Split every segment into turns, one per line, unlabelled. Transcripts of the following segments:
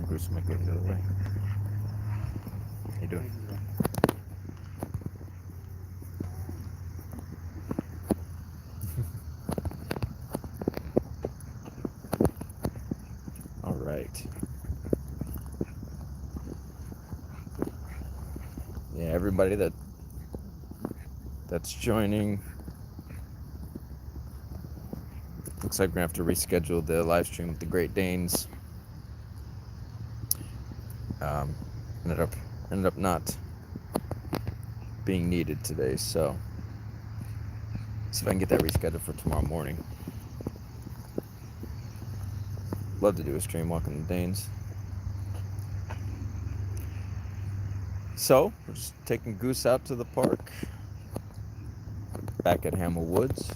Goose might go the other way. How you doing? All right. Yeah, everybody that's joining. Looks like we're gonna have to reschedule the live stream with the Great Danes. Ended up not being needed today, so see if I can get that rescheduled for tomorrow morning. Love to do a stream walking the Danes. So we're just taking Goose out to the park. Back at Hammel Woods.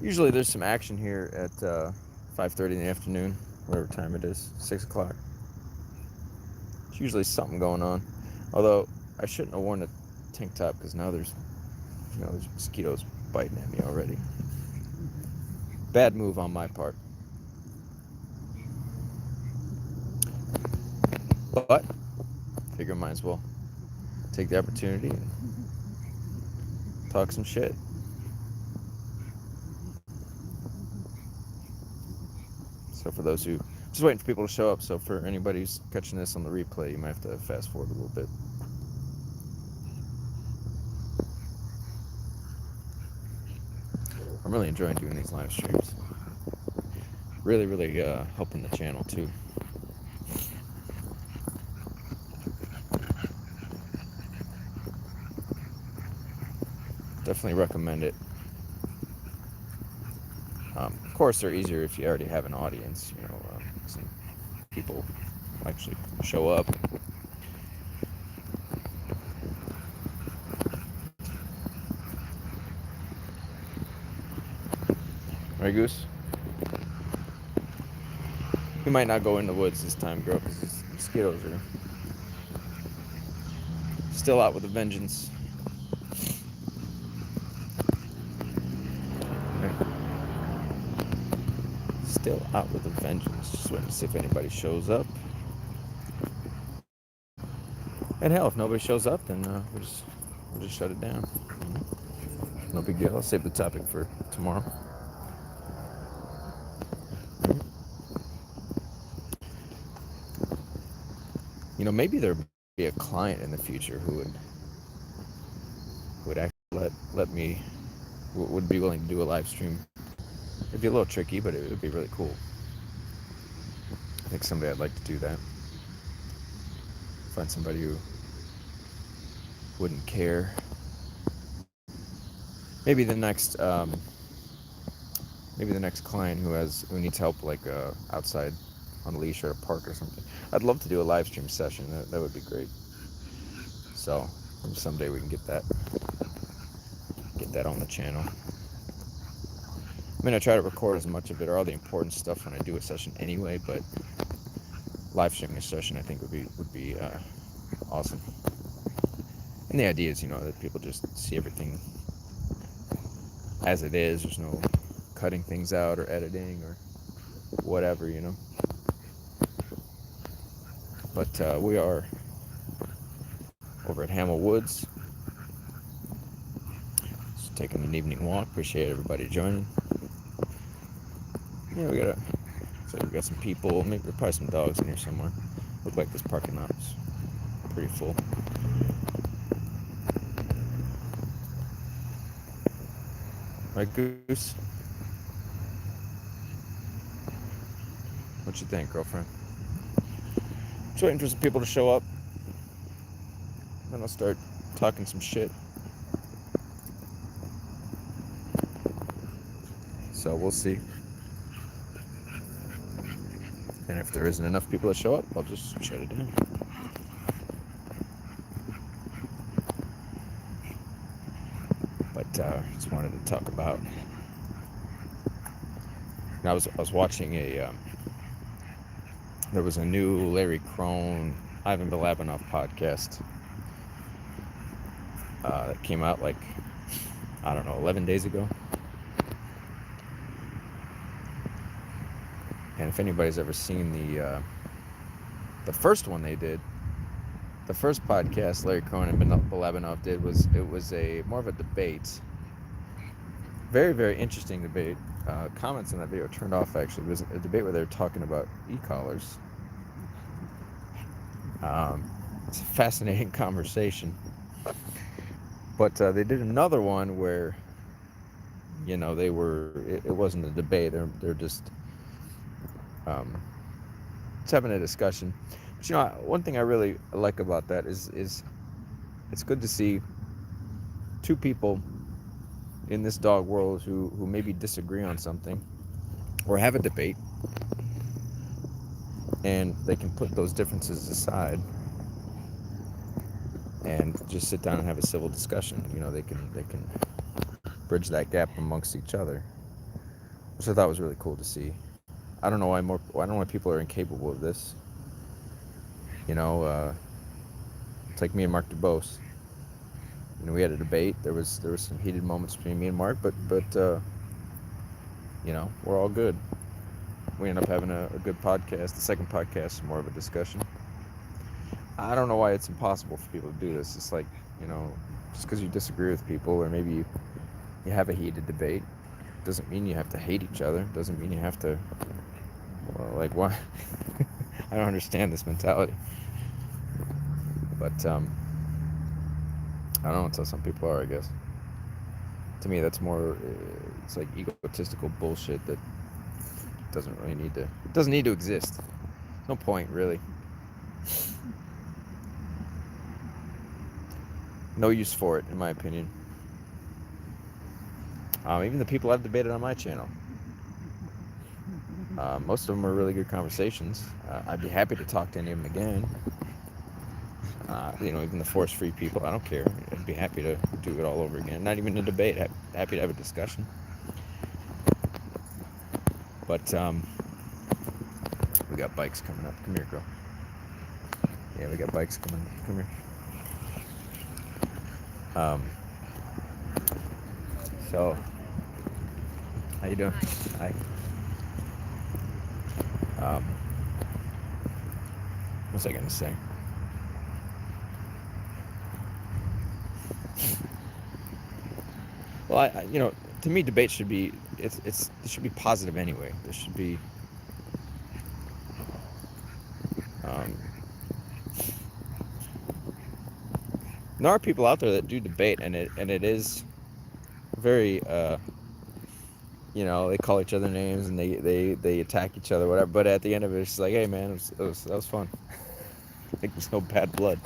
Usually there's some action here at 5:30 in the afternoon, whatever time it is, 6 o'clock. There's usually something going on. Although I shouldn't have worn a tank top because now there's mosquitoes biting at me already. Bad move on my part. But figure might as well take the opportunity and talk some shit. So for those who, just waiting for people to show up. So for anybody who's catching this on the replay, you might have to fast forward a little bit. I'm really enjoying doing these live streams. Really helping the channel too. Definitely recommend it. Of course, they're easier if you already have an audience. Some people actually show up. Right, Goose? We might not go in the woods this time, girl, because these mosquitoes are still out with a vengeance. Still out with a vengeance. Just waiting to see if anybody shows up. And hell, if nobody shows up, then we'll just shut it down. No big deal. I'll save the topic for tomorrow. Maybe there'd be a client in the future who would actually let me, would be willing to do a live stream. It'd be a little tricky, but it would be really cool. I think someday I'd like to do that. Find somebody who wouldn't care. Maybe the next client who needs help, like outside on a leash or a park or something. I'd love to do a live stream session. That would be great. So someday we can get that on the channel. I try to record as much of it or all the important stuff when I do a session anyway, but live streaming a session I think would be awesome. And the idea is, that people just see everything as it is. There's no cutting things out or editing or whatever, But we are over at Hammel Woods. Just taking an evening walk. Appreciate everybody joining. Yeah, we got some people. Maybe probably some dogs in here somewhere. Look like this parking lot is pretty full. Right, Goose? What you think, girlfriend? Just waiting for some people to show up. Then I'll start talking some shit. So we'll see. And if there isn't enough people to show up, I'll just shut it down. But just wanted to talk about. I was watching there was a new Larry Crone, Ivan Balabanov podcast that came out 11 days ago. And if anybody's ever seen the first one they did, the first podcast Larry Cohen and Balabanov did was a more of a debate. Very, very interesting debate. Comments in that video turned off, actually. It was a debate where they were talking about e-collars. It's a fascinating conversation. But they did another one where, it wasn't a debate. They're just having a discussion. But, one thing I really like about that is it's good to see two people in this dog world who maybe disagree on something or have a debate, and they can put those differences aside and just sit down and have a civil discussion. They can bridge that gap amongst each other, which I thought was really cool to see. I don't know why people are incapable of this. It's like me and Mark DuBose. We had a debate. There was some heated moments between me and Mark, but we're all good. We end up having a good podcast. The second podcast is more of a discussion. I don't know why it's impossible for people to do this. It's like, just because you disagree with people, or maybe you have a heated debate, doesn't mean you have to hate each other. Doesn't mean you have to, why? I don't understand this mentality. But, I don't know, until some people are, I guess. To me, that's more, it's like egotistical bullshit that doesn't need to exist. No point, really. No use for it, in my opinion. Even the people I've debated on my channel, most of them are really good conversations. I'd be happy to talk to any of them again. Even the force-free people, I don't care. I'd be happy to do it all over again. Not even a debate. Happy to have a discussion. But we got bikes coming up. Come here, girl. Yeah, we got bikes coming. Come here. So, how you doing? Hi. What was I gonna say? Well, to me, debate should be it should be positive anyway. There should be there are people out there that do debate, and it is very they call each other names and they attack each other, whatever. But at the end of it, it's like, hey man, that was fun. Like, there's no bad blood.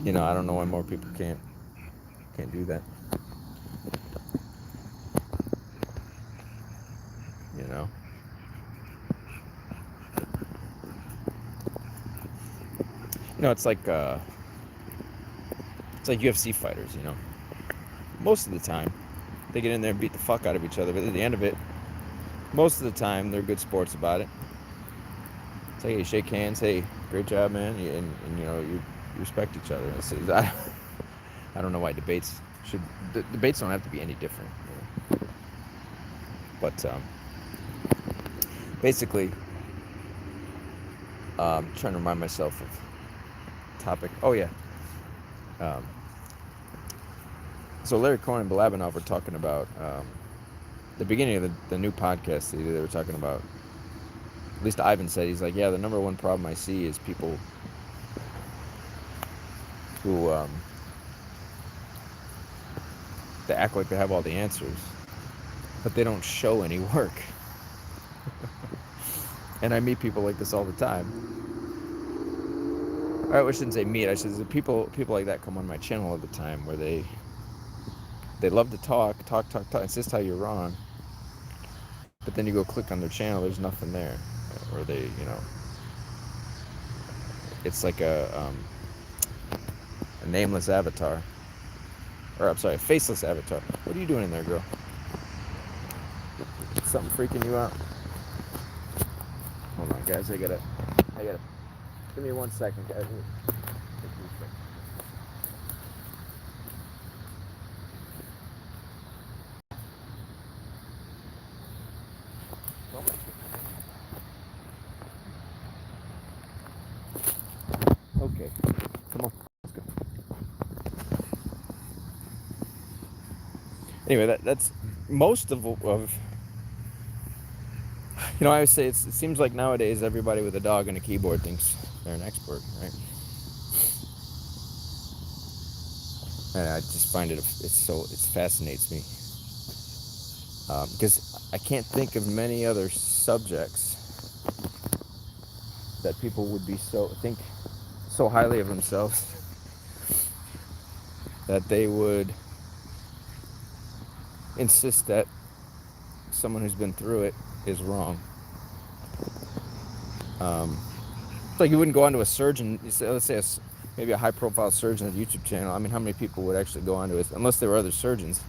I don't know why more people can't do that. It's like UFC fighters. Most of the time they get in there and beat the fuck out of each other, but at the end of it, most of the time they're good sports about it. It's like, hey, shake hands, hey, great job, man, and you respect each other. I don't know why debates don't have to be any different. But basically, I'm trying to remind myself of topic. Oh yeah. So Larry Cohen and Balabanov were talking about the beginning of the new podcast. They were talking about, at least Ivan said, he's like, yeah, the number one problem I see is people who they act like they have all the answers, but they don't show any work. And I meet people like this all the time. I shouldn't say meet. I should say people like that come on my channel all the time, where they love to talk, insist how you're wrong, but then you go click on their channel, there's nothing there, or they, it's like a nameless avatar, or I'm sorry, a faceless avatar. What are you doing in there, girl? Something freaking you out? Hold on, guys. I gotta. Give me 1 second, guys. Anyway, that's most of I always say it seems like nowadays everybody with a dog and a keyboard thinks they're an expert, right? And I just find it it fascinates me because I can't think of many other subjects that people would be think so highly of themselves that they would insist that someone who's been through it is wrong. It's like you wouldn't go onto a surgeon. Let's say maybe a high-profile surgeon's YouTube channel. I mean, how many people would actually go onto it unless there were other surgeons?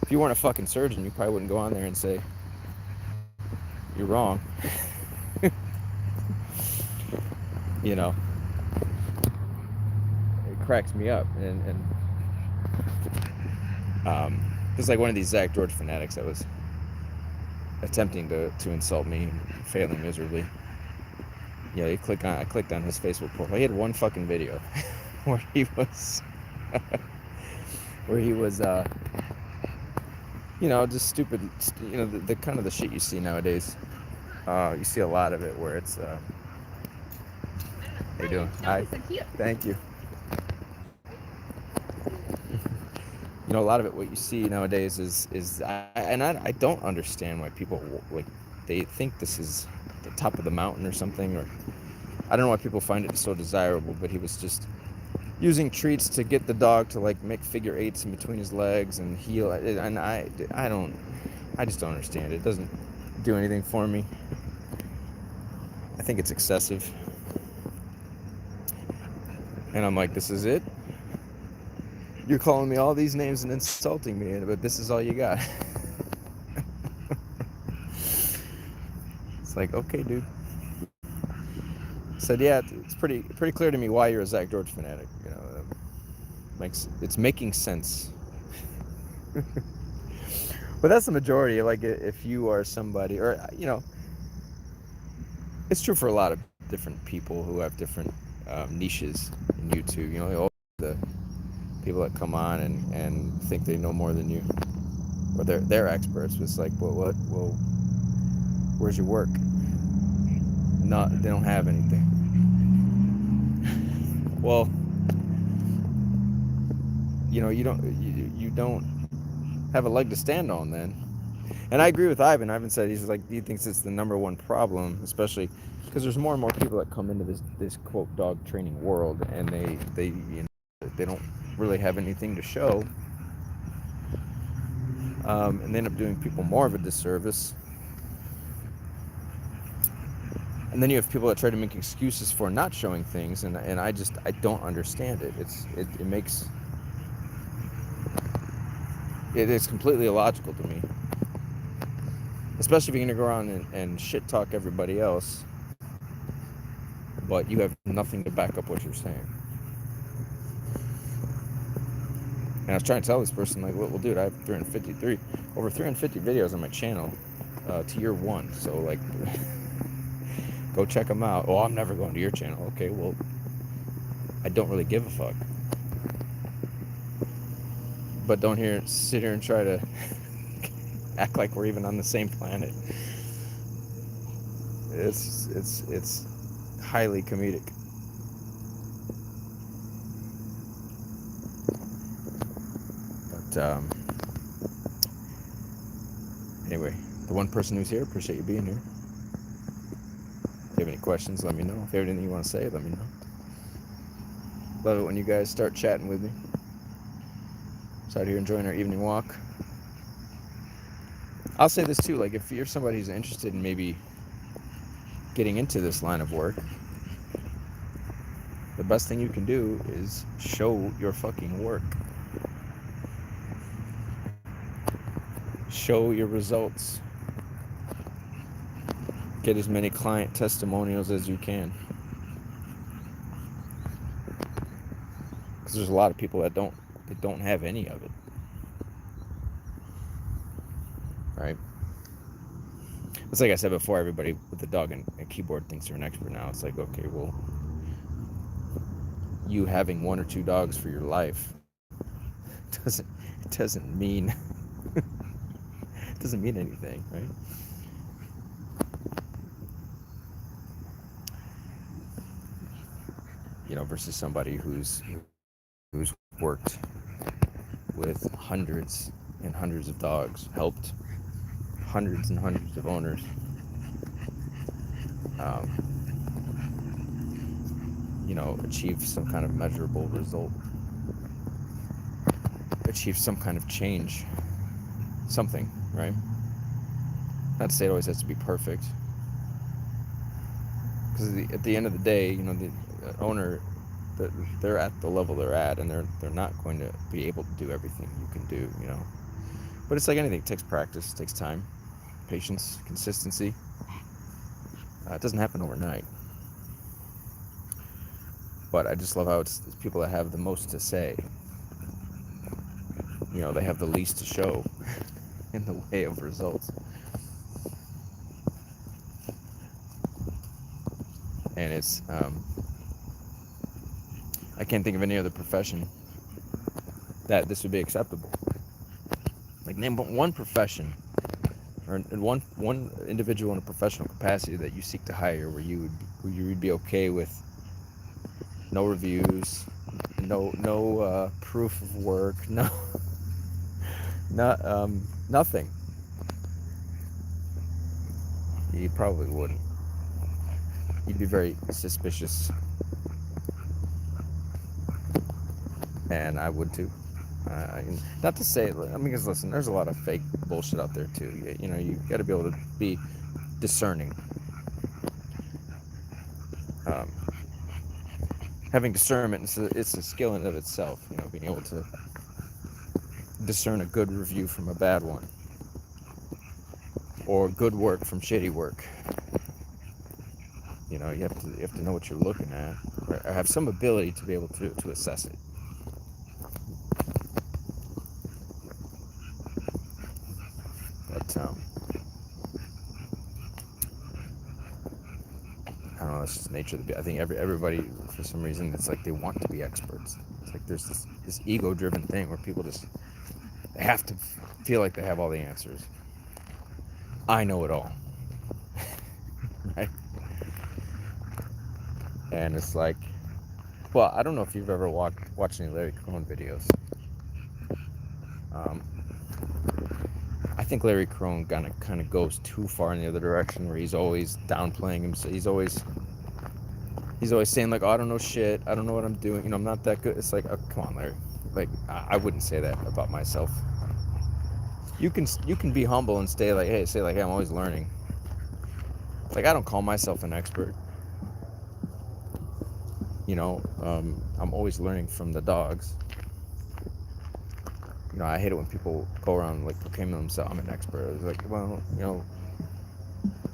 If you weren't a fucking surgeon, you probably wouldn't go on there and say you're wrong. You know, it cracks me up, and it's like one of these Zach George fanatics that was attempting to insult me and failing miserably. Yeah, I clicked on his Facebook profile. He had one fucking video where he was just stupid, the kind of the shit you see nowadays. You see a lot of it where it's how you doing? Hi. Thank you. A lot of it, what you see nowadays I don't understand why people like they think this is the top of the mountain or something, or I don't know why people find it so desirable. But he was just using treats to get the dog to like make figure eights in between his legs and heel, and I just don't understand it. It doesn't do anything for me. I think it's excessive, and I'm like, this is it? You're calling me all these names and insulting me, but this is all you got. It's like, okay, dude. Said, yeah, it's pretty clear to me why you're a Zach George fanatic. It's making sense. But that's the majority. Like, if you are somebody, or it's true for a lot of different people who have different niches in YouTube. All the people that come on and think they know more than you, or they're experts. It's like, well, where's your work? No, they don't have anything. Well, you don't have a leg to stand on then. And I agree with Ivan. Ivan said he thinks it's the number one problem, especially because there's more and more people that come into this quote dog training world, and they don't really have anything to show, and they end up doing people more of a disservice. And then you have people that try to make excuses for not showing things, and I don't understand it. It's completely illogical to me. Especially if you're gonna go around and shit talk everybody else, but you have nothing to back up what you're saying. And I was trying to tell this person, like, well, dude, I have over 350 videos on my channel, tier 1. So, like, go check them out. Oh, I'm never going to your channel. Okay, well, I don't really give a fuck. But don't sit here and try to act like we're even on the same planet. It's highly comedic. But anyway, the one person who's here, appreciate you being here. If you have any questions, let me know. If you have anything you want to say, let me know. Love it when you guys start chatting with me. So out here enjoying our evening walk. I'll say this too, like if you're somebody who's interested in maybe getting into this line of work, the best thing you can do is show your fucking work. Show your results. Get as many client testimonials as you can. Because there's a lot of people that don't have any of it. Right? It's like I said before, everybody with the dog and keyboard thinks they're an expert now. It's like, okay, well, you having 1 or 2 dogs for your life doesn't mean doesn't mean anything, right? You know, versus somebody who's worked with hundreds and hundreds of dogs, helped hundreds and hundreds of owners, um, you know, achieve some kind of measurable result, achieve some kind of change, something, right? Not to say it always has to be perfect, because at the end of the day, you know, the owner, they're at the level they're at, and they're not going to be able to do everything you can do, you know. But it's like anything; it takes practice, it takes time, patience, consistency. It doesn't happen overnight. But I just love how it's people that have the most to say. You know, they have the least to show in the way of results. And it's, I can't think of any other profession that this would be acceptable. Like, name one profession or one individual in a professional capacity that you seek to hire where you would be okay with no reviews, no proof of work, nothing. You probably wouldn't. You'd be very suspicious, and I would too. Not to say, I mean, because listen, there's a lot of fake bullshit out there too. You know, you got to be able to be discerning. Um, Having discernment, it's a skill in and of itself. You know, being able to discern a good review from a bad one, or good work from shitty work. You know, you have to know what you're looking at, or have some ability to be able to assess it. But I don't know. It's just nature of the beast. I think everybody, for some reason, it's like they want to be experts. It's like there's this ego-driven thing where people just they have to feel like they have all the answers. I know it all, right? And it's like, well, I don't know if you've ever watched any Larry Crone videos. Um, I think Larry Crone kind of goes too far in the other direction, where he's always downplaying himself. He's always saying like, "Oh, I don't know shit. I don't know what I'm doing. You know, I'm not that good." It's like, oh, come on, Larry. Like, I wouldn't say that about myself. You can be humble and say like, "Hey, I'm always learning." Like, I don't call myself an expert. You know, I'm always learning from the dogs. You know, I hate it when people go around like proclaiming themselves, "I'm an expert." It's like, well, you know,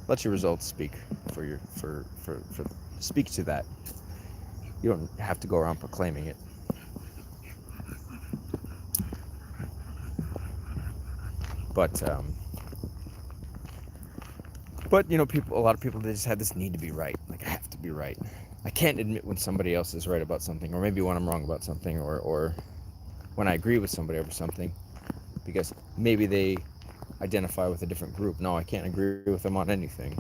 let your results speak for speak to that. You don't have to go around proclaiming it. But you know, a lot of people, they just have this need to be right. Like, I have to be right. I can't admit when somebody else is right about something, or maybe when I'm wrong about something, or when I agree with somebody over something, because maybe they identify with a different group. No, I can't agree with them on anything.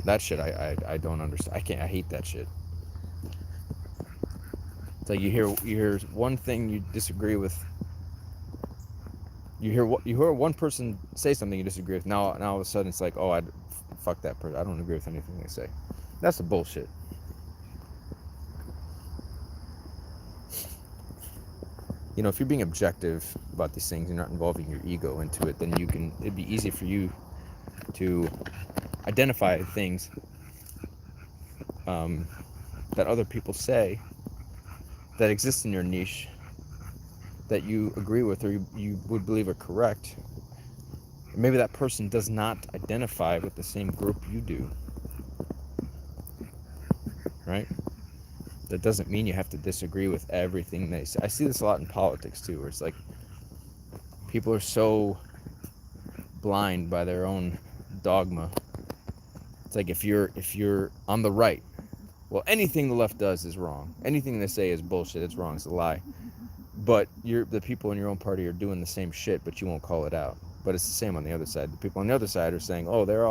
That shit, I don't understand. I hate that shit. It's like you hear one thing you disagree with. You hear one person say something you disagree with. Now all of a sudden it's like, oh, fuck that person. I don't agree with anything they say. That's the bullshit. You know, if you're being objective about these things, you're not involving your ego into it, then it'd be easy for you to identify things that other people say that exist in your niche that you agree with, or you would believe are correct. Maybe that person does not identify with the same group you do, right? That doesn't mean you have to disagree with everything they say. I see this a lot in politics too, where it's like people are so blind by their own dogma. It's like if you're on the right, well, anything the left does is wrong. Anything they say is bullshit. It's wrong. It's a lie. but the people in your own party are doing the same shit, but you won't call it out. But it's the same on the other side. The people on the other side are saying, oh, they're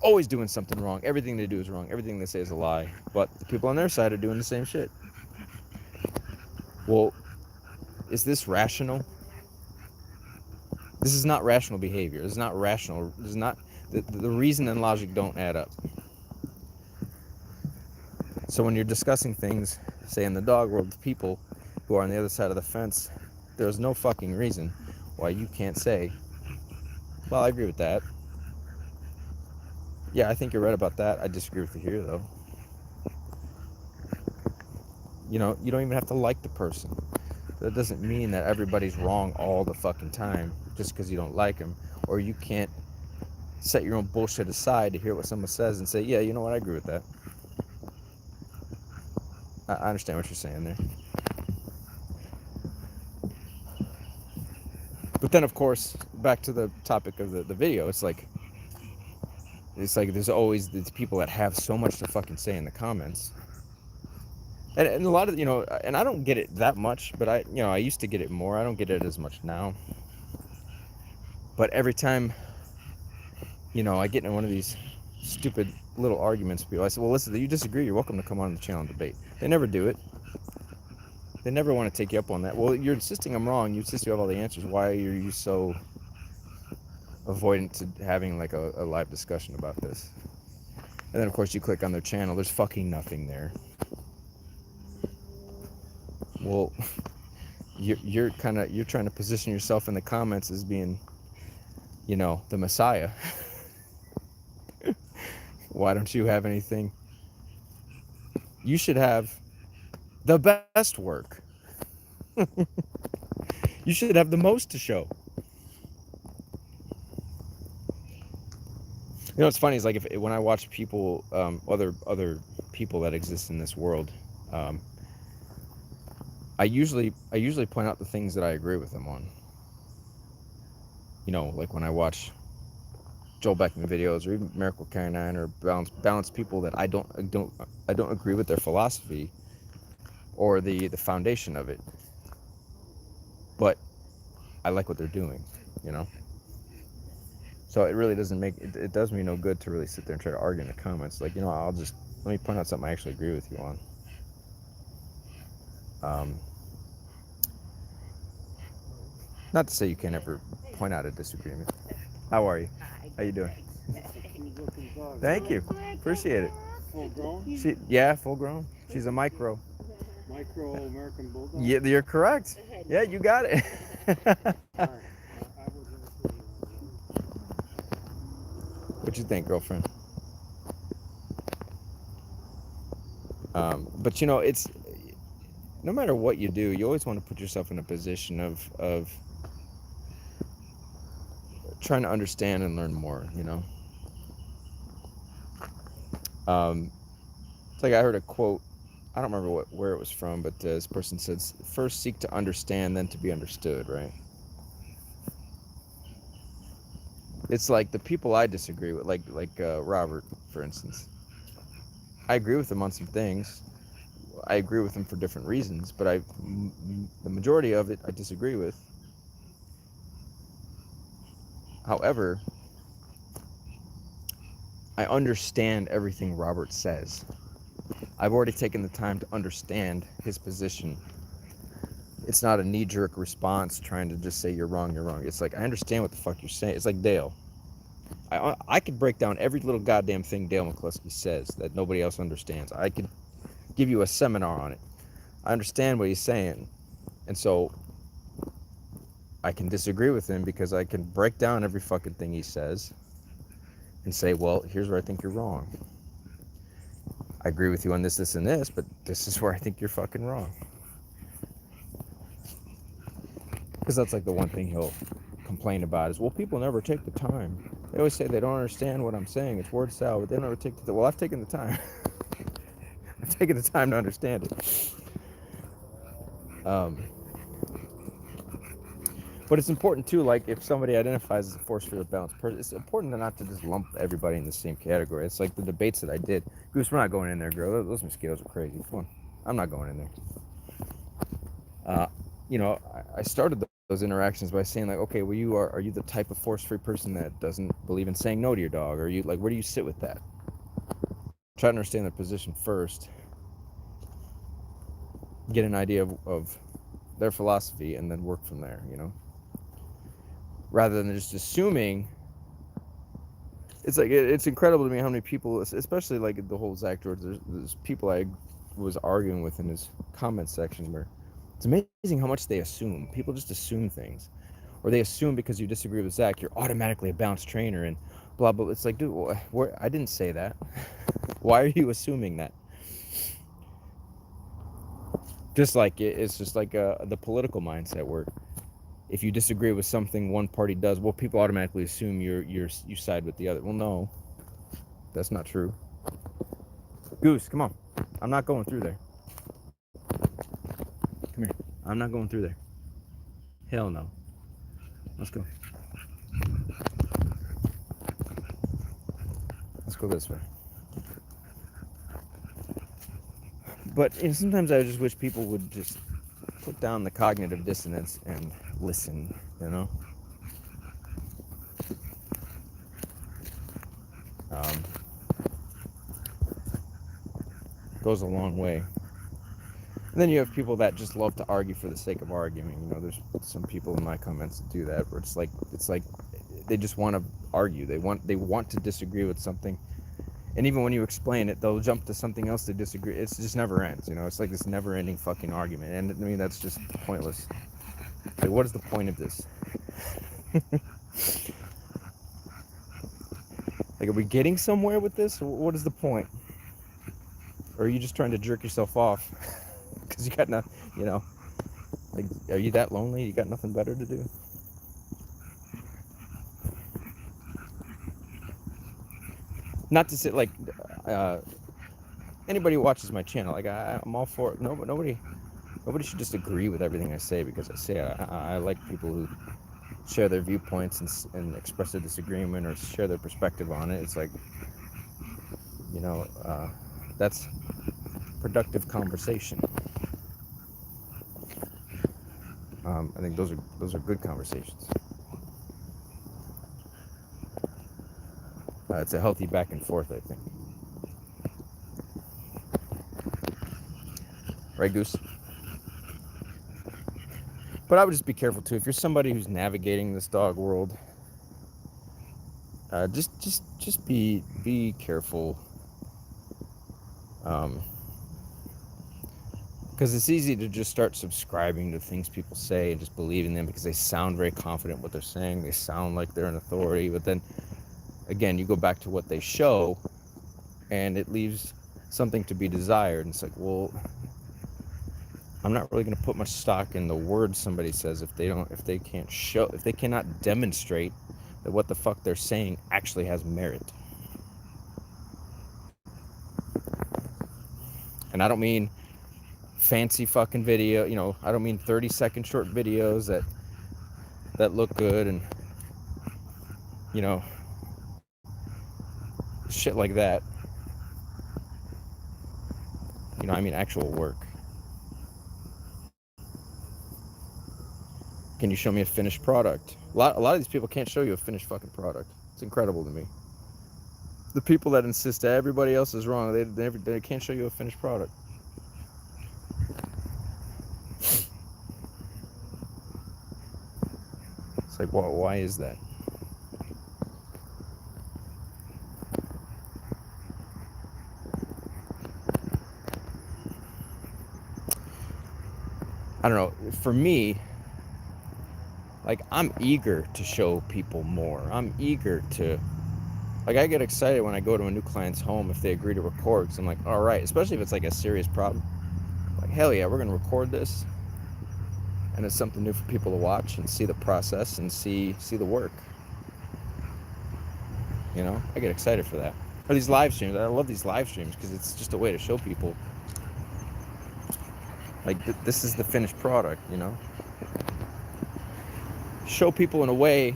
always doing something wrong. Everything they do is wrong. Everything they say is a lie. But the people on their side are doing the same shit. Well, is this rational? This is not rational behavior. This is not rational. This is not, the reason and logic don't add up. So when you're discussing things, say in the dog world, with people who are on the other side of the fence, there's no fucking reason why you can't say, well, I agree with that. Yeah, I think you're right about that. I disagree with you here, though. You know, you don't even have to like the person. That doesn't mean that everybody's wrong all the fucking time just because you don't like them, or you can't set your own bullshit aside to hear what someone says and say, yeah, you know what, I agree with that. I understand what you're saying there. But then, of course, back to the topic of the video, it's like there's always these people that have so much to fucking say in the comments. And a lot of, you know, and I don't get it that much, but I used to get it more. I don't get it as much now. But every time, I get in one of these stupid little arguments with people, I say, well, listen, you disagree, you're welcome to come on the channel and debate. They never do it. They never want to take you up on that. Well, you're insisting I'm wrong. You insist you have all the answers. Why are you so avoidant to having like a live discussion about this? And then, of course, you click on their channel. There's fucking nothing there. Well, you're trying to position yourself in the comments as being, the Messiah. Why don't you have anything? You should have the best work. You should have the most to show. What's funny is like when I watch people, other people that exist in this world, I usually point out the things that I agree with them on. Like when I watch Joel Beckman videos or even Miracle K9 or balanced people that I don't agree with their philosophy or the foundation of it, but I like what they're doing, So it really doesn't it does me no good to really sit there and try to argue in the comments. Like, let me point out something I actually agree with you on. Not to say you can't ever point out a disagreement. How are you? How you doing? Thank you. Appreciate it.
Full grown?
Yeah, full grown. She's a micro.
Micro American Bulldog?
Yeah, you're correct. Yeah, you got it. What you think, girlfriend? But it's no matter what you do, you always want to put yourself in a position of trying to understand and learn more. It's like I heard a quote. I don't remember where it was from, but this person says, "First seek to understand, then to be understood." Right? It's like the people I disagree with, like Robert, for instance. I agree with him on some things. I agree with him for different reasons, but the majority of it I disagree with. However, I understand everything Robert says. I've already taken the time to understand his position. It's not a knee-jerk response trying to just say you're wrong. It's like, I understand what the fuck you're saying. It's like Dale. I could break down every little goddamn thing Dale McCluskey says that nobody else understands. I could give you a seminar on it. I understand what he's saying. And so I can disagree with him because I can break down every fucking thing he says and say, well, here's where I think you're wrong. I agree with you on this, and this, but this is where I think you're fucking wrong. Because that's like the one thing he'll complain about is, well, people never take the time. They always say they don't understand what I'm saying. It's word salad, but they never take the time. Well, I've taken the time. I've taken the time to understand it. But it's important too, like if somebody identifies as a force field balanced person, it's important not to just lump everybody in the same category. It's like the debates that I did. Goose, we're not going in there, girl. Those mosquitoes are crazy. Come on. I'm not going in there. you know, I started those interactions by saying like, okay, well, are you the type of force-free person that doesn't believe in saying no to your dog? Or are you like, where do you sit with that? Try to understand their position first, get an idea of their philosophy, and then work from there, you know, rather than just assuming. It's like it's incredible to me how many people, especially like the whole Zach George, there's people I was arguing with in his comment section where it's amazing how much they assume. People just assume things, or they assume because you disagree with Zach, you're automatically a balanced trainer and blah blah. It's like, dude, I didn't say that. Why are you assuming that? Just like it's just like the political mindset where if you disagree with something one party does, well, people automatically assume you side with the other. Well, no, that's not true. Goose, come on. I'm not going through there. Come here. I'm not going through there. Hell no. Let's go. Let's go this way. But sometimes I just wish people would just put down the cognitive dissonance and listen, you know? Goes a long way. And then you have people that just love to argue for the sake of arguing. You know, there's some people in my comments that do that, where it's like they just want to argue. They want to disagree with something, and even when you explain it, they'll jump to something else to disagree. It just never ends. You know, it's like this never-ending fucking argument, and I mean that's just pointless. Like, what is the point of this? Like, are we getting somewhere with this? What is the point? Or are you just trying to jerk yourself off because you got nothing? You know, like, are you that lonely? You got nothing better to do? Not to say like anybody who watches my channel, like I'm all for it. Nobody should just agree with everything I say because I say it. I like people who share their viewpoints and express a disagreement or share their perspective on it. It's like, you know, that's productive conversation. I think those are good conversations. It's a healthy back and forth, I think. Right, Goose? But I would just be careful too. If you're somebody who's navigating this dog world, just be careful. Because it's easy to just start subscribing to things people say and just believing them because they sound very confident what they're saying. They sound like they're an authority. But then, again, you go back to what they show, and it leaves something to be desired. And it's like, well, I'm not really going to put much stock in the words somebody says if they cannot demonstrate that what the fuck they're saying actually has merit. And I don't mean fancy fucking video, you know, I don't mean 30-second short videos that look good and, you know, shit like that. You know, I mean actual work. Can you show me a finished product? A lot of these people can't show you a finished fucking product. It's incredible to me. The people that insist that everybody else is wrong, they can't show you a finished product. It's like, well, why is that? I don't know. For me, like, I'm eager to show people more. I'm eager to, like, I get excited when I go to a new client's home if they agree to record, because I'm like, all right, especially if it's like a serious problem. Like, hell yeah, we're going to record this. And it's something new for people to watch and see the process and see the work. You know, I get excited for that. Or these live streams. I love these live streams because it's just a way to show people, like, this is the finished product, you know. Show people in a way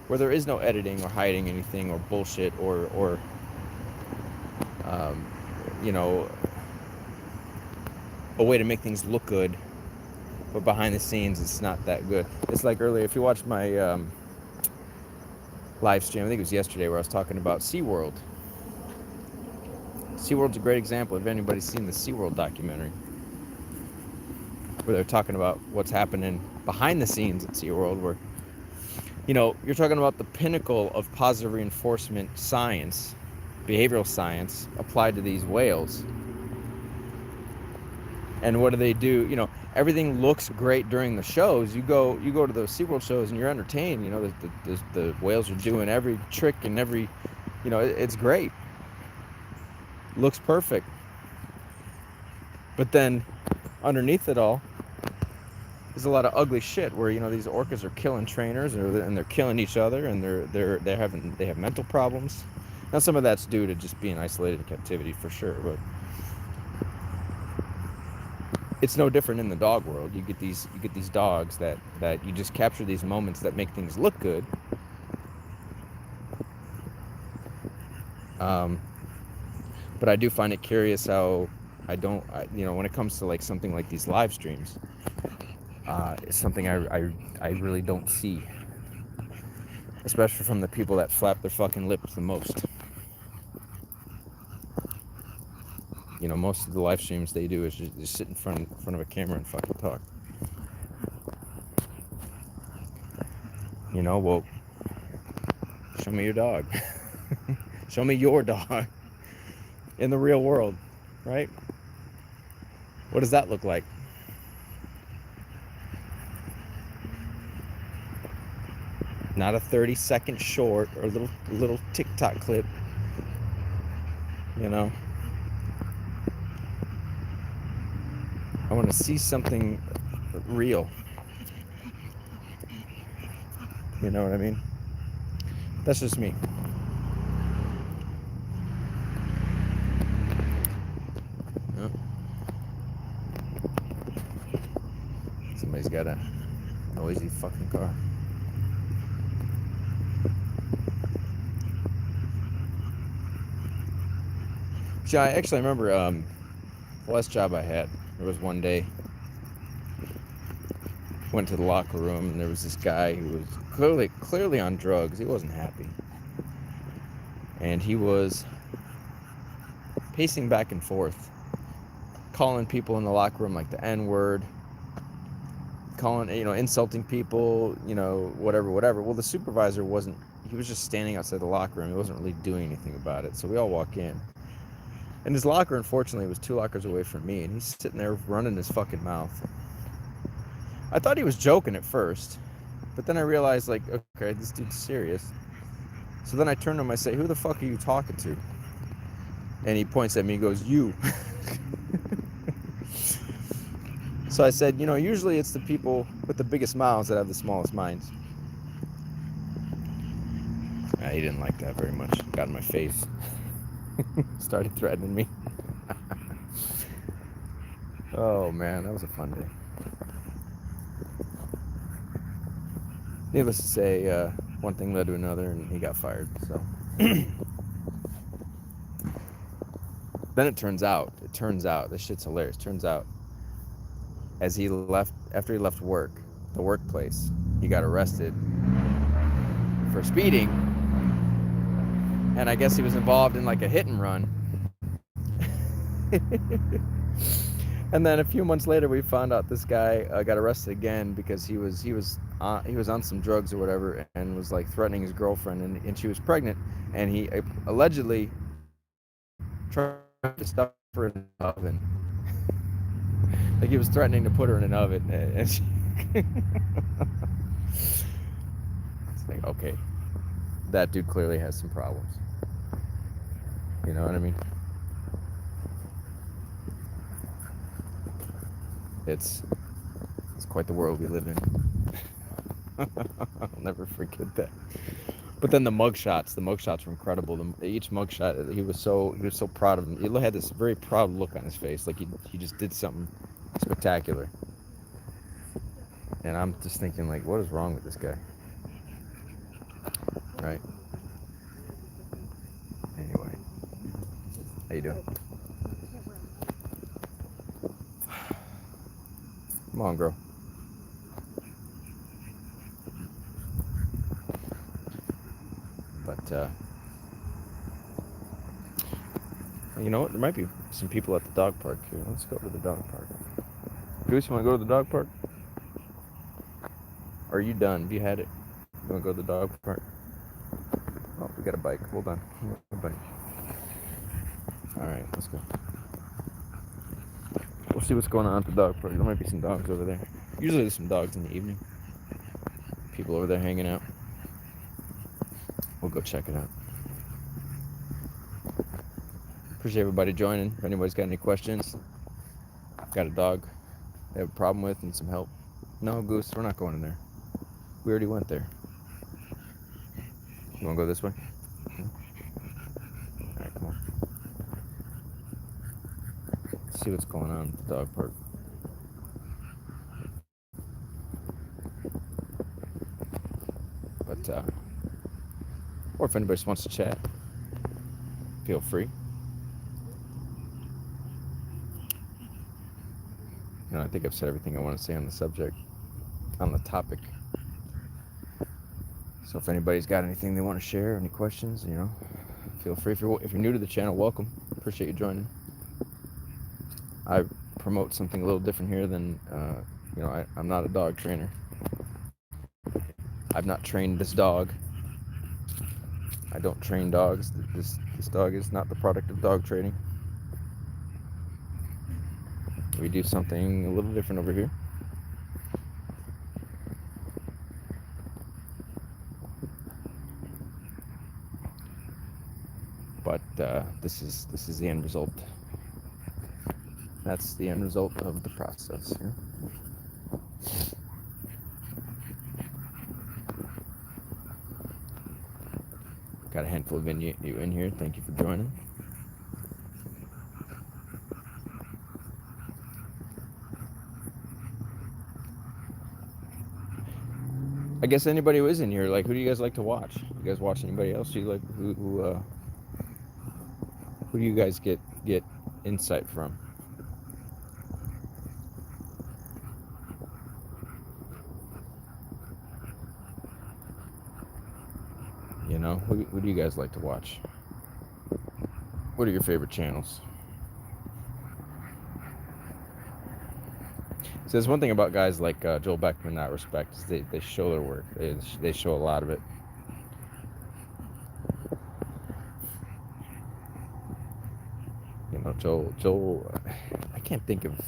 where there is no editing or hiding anything or bullshit or you know, a way to make things look good but behind the scenes, it's not that good. It's like earlier, if you watched my live stream, I think it was yesterday, where I was talking about SeaWorld. SeaWorld's a great example. If anybody's seen the SeaWorld documentary, where they're talking about what's happening behind the scenes at SeaWorld, where, you're talking about the pinnacle of positive reinforcement science, behavioral science, applied to these whales. And what do they do? Everything looks great during the shows. You go to those SeaWorld shows and you're entertained. The whales are doing every trick and every, it's great. Looks perfect. But then underneath it all, there's a lot of ugly shit where these orcas are killing trainers and they're killing each other, and they have mental problems. Now some of that's due to just being isolated in captivity for sure, but it's no different in the dog world. You get these dogs that you just capture these moments that make things look good. But I do find it curious how when it comes to like something like these live streams, it's something I really don't see, especially from the people that flap their fucking lips the most. Most of the live streams they do is just sit in front of a camera and fucking talk. Well, show me your dog. Show me your dog in the real world, right? What does that look like? Not a 30-second short or little TikTok clip. I want to see something real. You know what I mean? That's just me. Oh. Somebody's got a noisy fucking car. Yeah, I actually remember the last job I had. There was one day, went to the locker room, and there was this guy who was clearly on drugs. He wasn't happy, and he was pacing back and forth, calling people in the locker room like the N-word, insulting people, whatever. Well, the supervisor wasn't. He was just standing outside the locker room. He wasn't really doing anything about it. So we all walk in. And his locker, unfortunately, was 2 lockers away from me, and he's sitting there running his fucking mouth. I thought he was joking at first, but then I realized, like, okay, this dude's serious. So then I turned to him, I say, "Who the fuck are you talking to?" And he points at me, he goes, "You." So I said, usually it's the people with the biggest mouths that have the smallest minds. He didn't like that very much. Got in my face. Started threatening me. Oh man, that was a fun day. Needless to say, one thing led to another, and he got fired. So then it turns out, this shit's hilarious. Turns out, after he left work, the workplace, he got arrested for speeding, and I guess he was involved in like a hit and run. And then a few months later, we found out this guy got arrested again because he was on some drugs or whatever, and was like threatening his girlfriend, and she was pregnant, and he allegedly tried to stuff her in an oven. Like he was threatening to put her in an oven, and she it's like, okay, that dude clearly has some problems. You know what I mean? It's quite the world we live in. I'll never forget that. But then the mugshots were incredible. Each mugshot, he was so proud of him. He had this very proud look on his face, like he just did something spectacular. And I'm just thinking, like, what is wrong with this guy? Right? Anyway, how you doing? Come on, girl. But you know what? There might be some people at the dog park here. Let's go to the dog park. Goose, you want to go to the dog park? Or are you done? Have you had it? You want to go to the dog park? Oh, we got a bike. Hold on. We got a bike. All right, let's go. We'll see what's going on at the dog park. There might be some dogs over there. Usually there's some dogs in the evening. People over there hanging out. We'll go check it out. Appreciate everybody joining. If anybody's got any questions, got a dog they have a problem with and some help. No, Goose, we're not going in there. We already went there. You want to go this way? All right, come on. Let's see what's going on at the dog park. But, or if anybody just wants to chat, feel free. You know, I think I've said everything I want to say on the subject, on the topic. So if anybody's got anything they want to share, any questions, you know, feel free. If you're new to the channel, welcome. Appreciate you joining. I promote something a little different here than, you know, I'm not a dog trainer. I've not trained this dog. I don't train dogs. This dog is not the product of dog training. We do something a little different over here. But this is the end result. That's the end result of the process here. Got a handful of you in here. Thank you for joining. I guess anybody who is in here, like, who do you guys like to watch? You guys watch anybody else? Do you like who do you guys get insight from? You know, who do you guys like to watch? What are your favorite channels? So there's one thing about guys like Joel Beckman in that respect is they show their work. They show a lot of it. You know, Joel, I can't think of.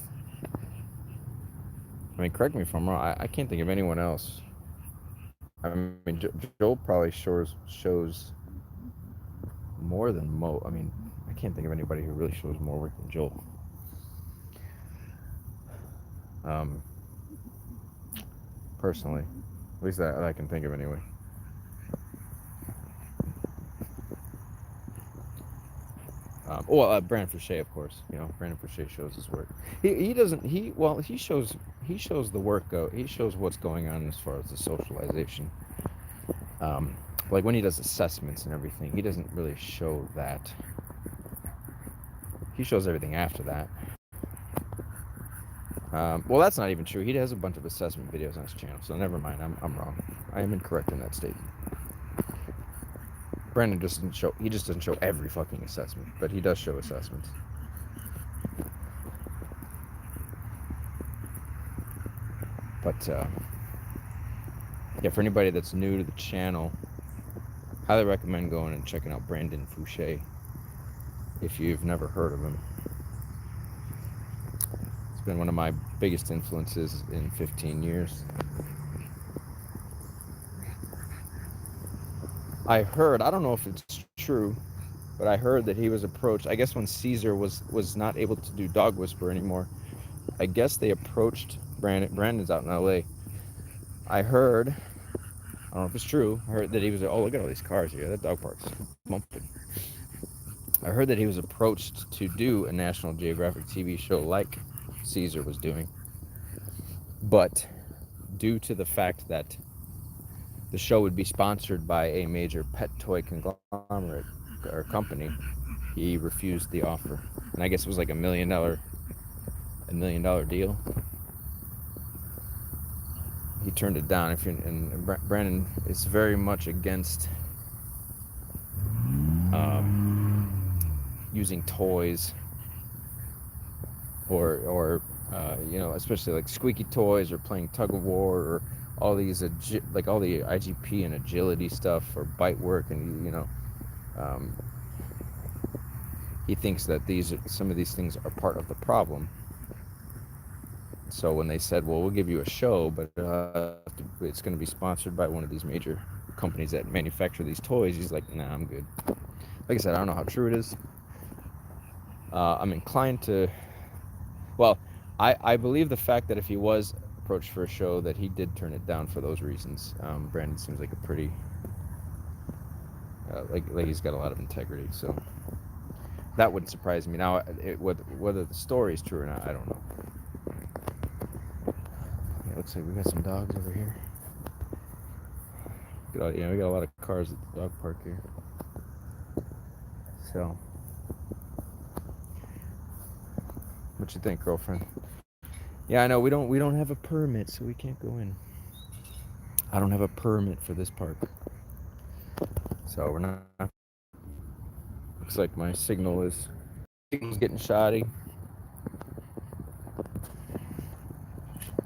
I mean, correct me if I'm wrong. I can't think of anyone else. I mean, Joel probably shows more than Mo. I mean, I can't think of anybody who really shows more work than Joel. Personally, at least that I can think of anyway. Brandon Fouché, of course. You know, Brandon Fouché shows his work. He shows the work. He shows what's going on as far as the socialization. Like when he does assessments and everything, he doesn't really show that. He shows everything after that. Well, that's not even true. He has a bunch of assessment videos on his channel, so never mind. I'm wrong. I am incorrect in that statement. Brandon just doesn't show. He just doesn't show every fucking assessment, but he does show assessments. But yeah, for anybody that's new to the channel, highly recommend going and checking out Brandon Fouché if you've never heard of him. It's been one of my biggest influences in 15 years. I heard, I don't know if it's true, but I heard that he was approached, I guess when Caesar was not able to do Dog Whisper anymore, I guess they approached Brandon's out in LA. I heard, I don't know if it's true, I heard that he was, oh, look at all these cars here, that dog park's bumping. I heard that he was approached to do a National Geographic TV show like Caesar was doing, but due to the fact that the show would be sponsored by a major pet toy conglomerate or company, he refused the offer. And I guess it was like $1 million deal. He turned it down. And Brandon is very much against using toys or especially like squeaky toys or playing tug of war or all these like all the IGP and agility stuff or bite work, and he thinks that some of these things are part of the problem. So when they said, well, we'll give you a show, but it's going to be sponsored by one of these major companies that manufacture these toys, he's like, nah, I'm good. Like I said, I don't know how true it is. I'm inclined to, well, I believe the fact that if he was approached for a show, that he did turn it down for those reasons. Brandon seems like a pretty, like he's got a lot of integrity, so that wouldn't surprise me. Now, whether the story is true or not, I don't know. It looks like we got some dogs over here. We got a lot of cars at the dog park here. So, what you think, girlfriend? Yeah, I know we don't have a permit, so we can't go in. I don't have a permit for this park, so we're not. Looks like my signal's getting shoddy.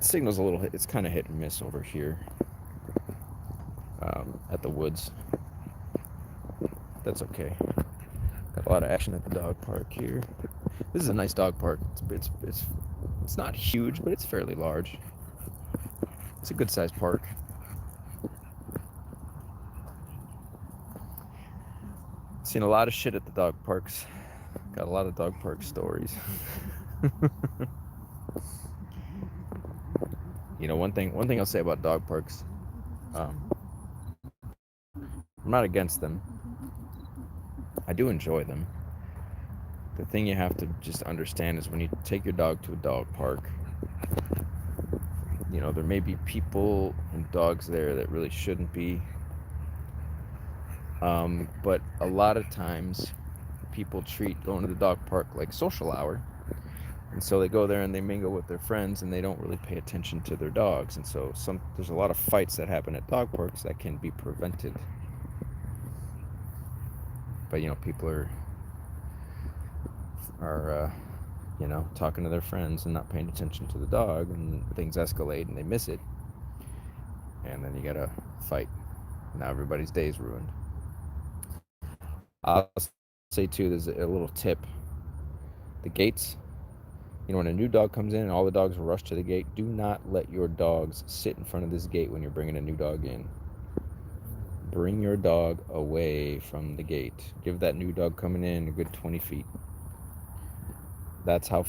Signal's it's kind of hit and miss over here at the woods. That's okay. Got a lot of action at the dog park here. This is a nice dog park. It's not huge, but it's fairly large. It's a good sized park. Seen a lot of shit at the dog parks. Got a lot of dog park stories. One thing I'll say about dog parks, I'm not against them. I do enjoy them. The thing you have to just understand is when you take your dog to a dog park, there may be people and dogs there that really shouldn't be. But a lot of times people treat going to the dog park like social hour. And so they go there and they mingle with their friends and they don't really pay attention to their dogs. And so there's a lot of fights that happen at dog parks that can be prevented. But, people are talking to their friends and not paying attention to the dog, and things escalate and they miss it. And then you got to fight. Now everybody's day is ruined. I'll say too, there's a little tip. The gates, when a new dog comes in and all the dogs rush to the gate, do not let your dogs sit in front of this gate when you're bringing a new dog in. Bring your dog away from the gate. Give that new dog coming in a good 20 feet. That's how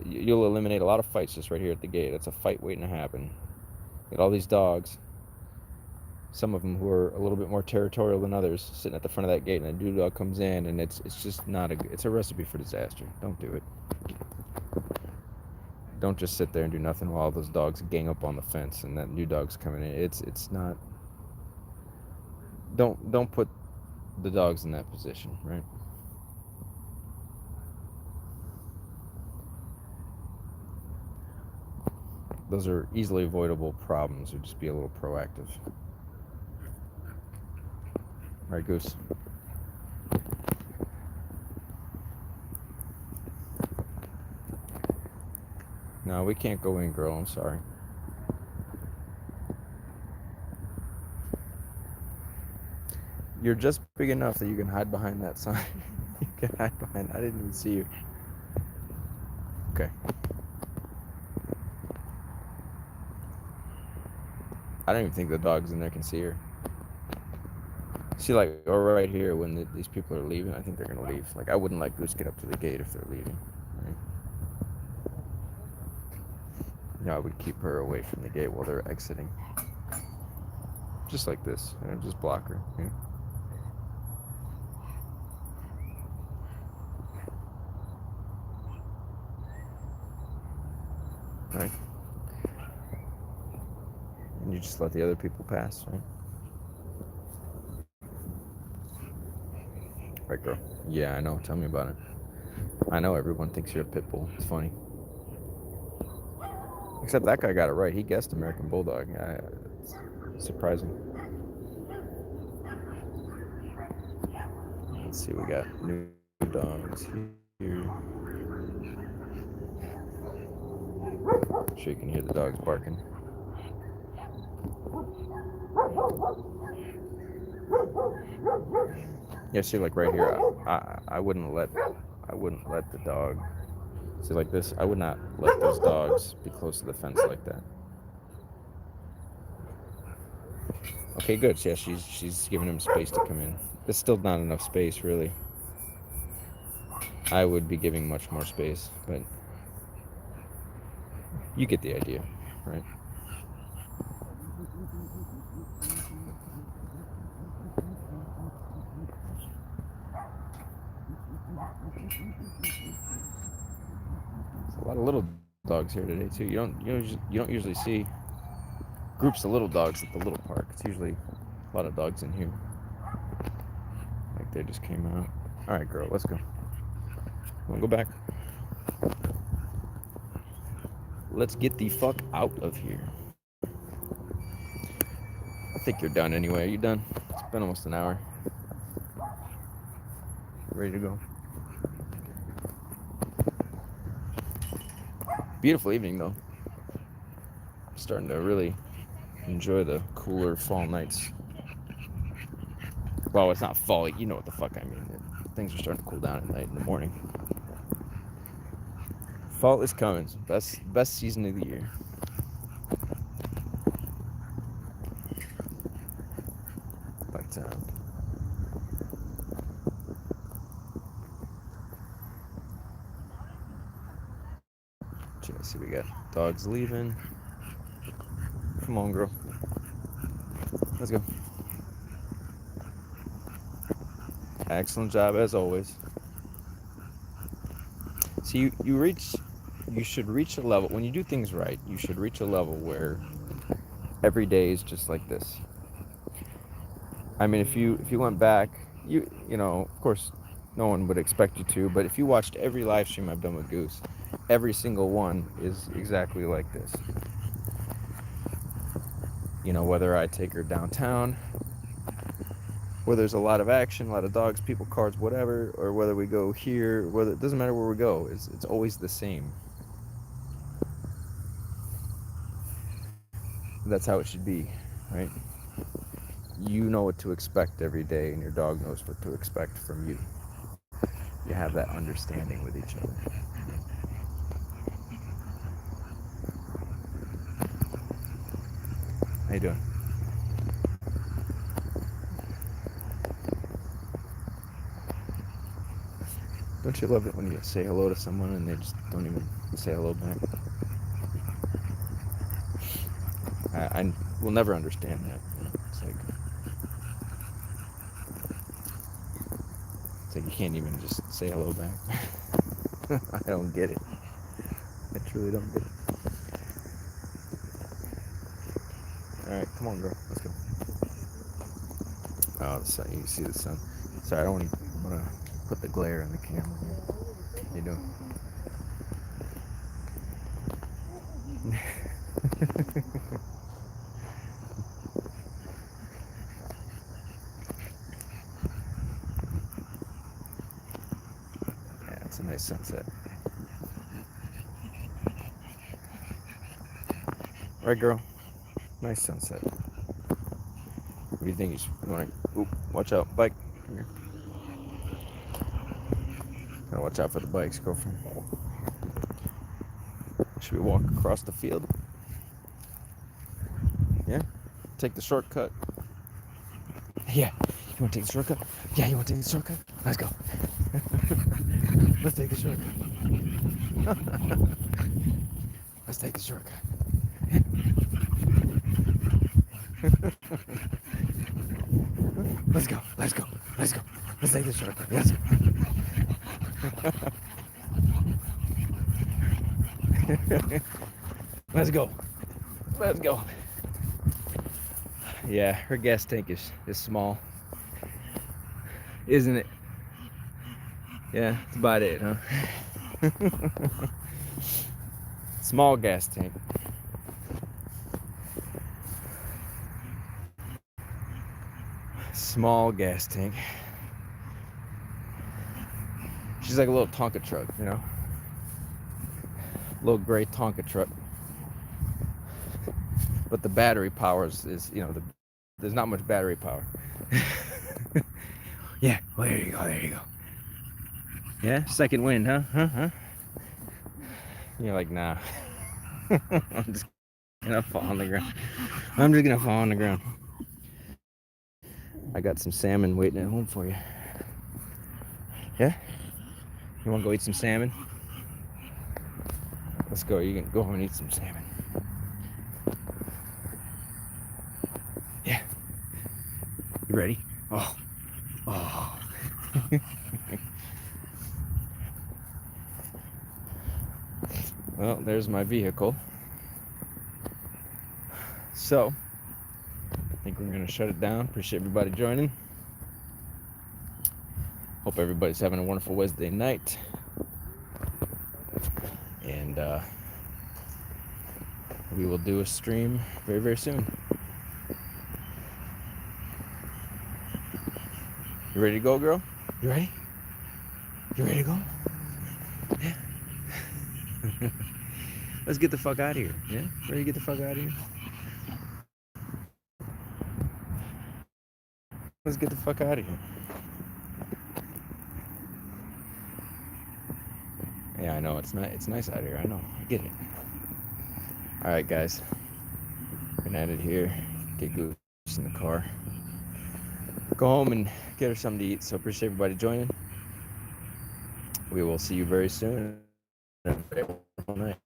you'll eliminate a lot of fights just right here at the gate. That's a fight waiting to happen. Get all these dogs, some of them who are a little bit more territorial than others, sitting at the front of that gate, and a new dog comes in, and it's just not it's a recipe for disaster. Don't do it. Don't just sit there and do nothing while those dogs gang up on the fence and that new dog's coming in. It's not. Don't put the dogs in that position, right? Those are easily avoidable problems. So just be a little proactive. All right, Goose. No, we can't go in, girl. I'm sorry. You're just big enough that you can hide behind that sign. You can hide behind. I didn't even see you. Okay. I don't even think the dogs in there can see her. See, like, or right here, when these people are leaving, I think they're going to leave. Like, I wouldn't let Goose get up to the gate if they're leaving. Right? I would keep her away from the gate while they're exiting. Just like this. Just block her. Yeah. Right. And you just let the other people pass, right? Right, girl. Yeah, I know. Tell me about it. I know everyone thinks you're a pit bull. It's funny. Except that guy got it right. He guessed American Bulldog. It's surprising. Let's see, we got new dogs here. I'm sure you can hear the dogs barking. Yeah, see, like right here, I wouldn't let the dog. See, like this, I would not let those dogs be close to the fence like that. Okay, good. Yeah, she's giving him space to come in. There's still not enough space, really. I would be giving much more space, but you get the idea, right? There's a lot of little dogs here today too. You don't usually see groups of little dogs at the little park. It's usually a lot of dogs in here. Like they just came out. All right, girl, let's go. Wanna go back? Let's get the fuck out of here. I think you're done anyway. Are you done? It's been almost an hour. Ready to go. Beautiful evening though. I'm starting to really enjoy the cooler fall nights. Well, it's not fall. You know what the fuck I mean. Things are starting to cool down at night in the morning. Fall is coming. Best season of the year. But let's see, we got dogs leaving. Come on, girl. Let's go. Excellent job as always. See, you should reach a level when you do things right. You should reach a level where every day is just like this. I mean, if you went back, you know, of course, no one would expect you to, but if you watched every live stream I've done with Goose, every single one is exactly like this. You know, whether I take her downtown, where there's a lot of action, a lot of dogs, people, cars, whatever, or whether we go here, whether it doesn't matter where we go, it's always the same. That's how it should be, right? You know what to expect every day, and your dog knows what to expect from you. You have that understanding with each other. How you doing? Don't you love it when you say hello to someone and they just don't even say hello back? I will never understand that. You know? It's like you can't even just say hello back. I don't get it. I truly don't get it. All right, come on, girl. Let's go. Oh, the sun. You can see the sun. Sorry, I don't want to put the glare on the camera here. How you doing? Yeah, it's a nice sunset. Right, girl? Nice sunset. What do you think? You want to... Oop, watch out. Bike. Come here. Gotta watch out for the bikes, girlfriend. Should we walk across the field? Yeah? Take the shortcut. Yeah. You want to take the shortcut? Yeah, you want to take the shortcut? Let's go. Let's take the shortcut. Let's take the shortcut. Let's go. Let's go. Let's go. Let's take the shortcut. Let's go. Let's go. Let's go. Yeah, her gas tank is small. Isn't it? Yeah, that's about it, huh? Small gas tank. Small gas tank. She's like a little Tonka truck, you know, little gray Tonka truck. But the battery power is you know, there's not much battery power. Yeah, well, there you go, there you go. Yeah, second wind, huh? Huh? You're like, nah. I'm just gonna fall on the ground. I'm just gonna fall on the ground. I got some salmon waiting at home for you. Yeah? You wanna go eat some salmon? Let's go. You can go home and eat some salmon. Yeah. You ready? Oh. Oh. Well, there's my vehicle. So, I think we're going to shut it down. Appreciate everybody joining. Hope everybody's having a wonderful Wednesday night. And we will do a stream very, very soon. You ready to go, girl? You ready? You ready to go? Yeah. Let's get the fuck out of here. Yeah? Ready to get the fuck out of here? Let's get the fuck out of here. Yeah, I know. It's nice out here. I know. I get it. All right, guys. We're gonna end it here. Get Goose in the car. Go home and get her something to eat. So appreciate everybody joining. We will see you very soon. Have a wonderful night.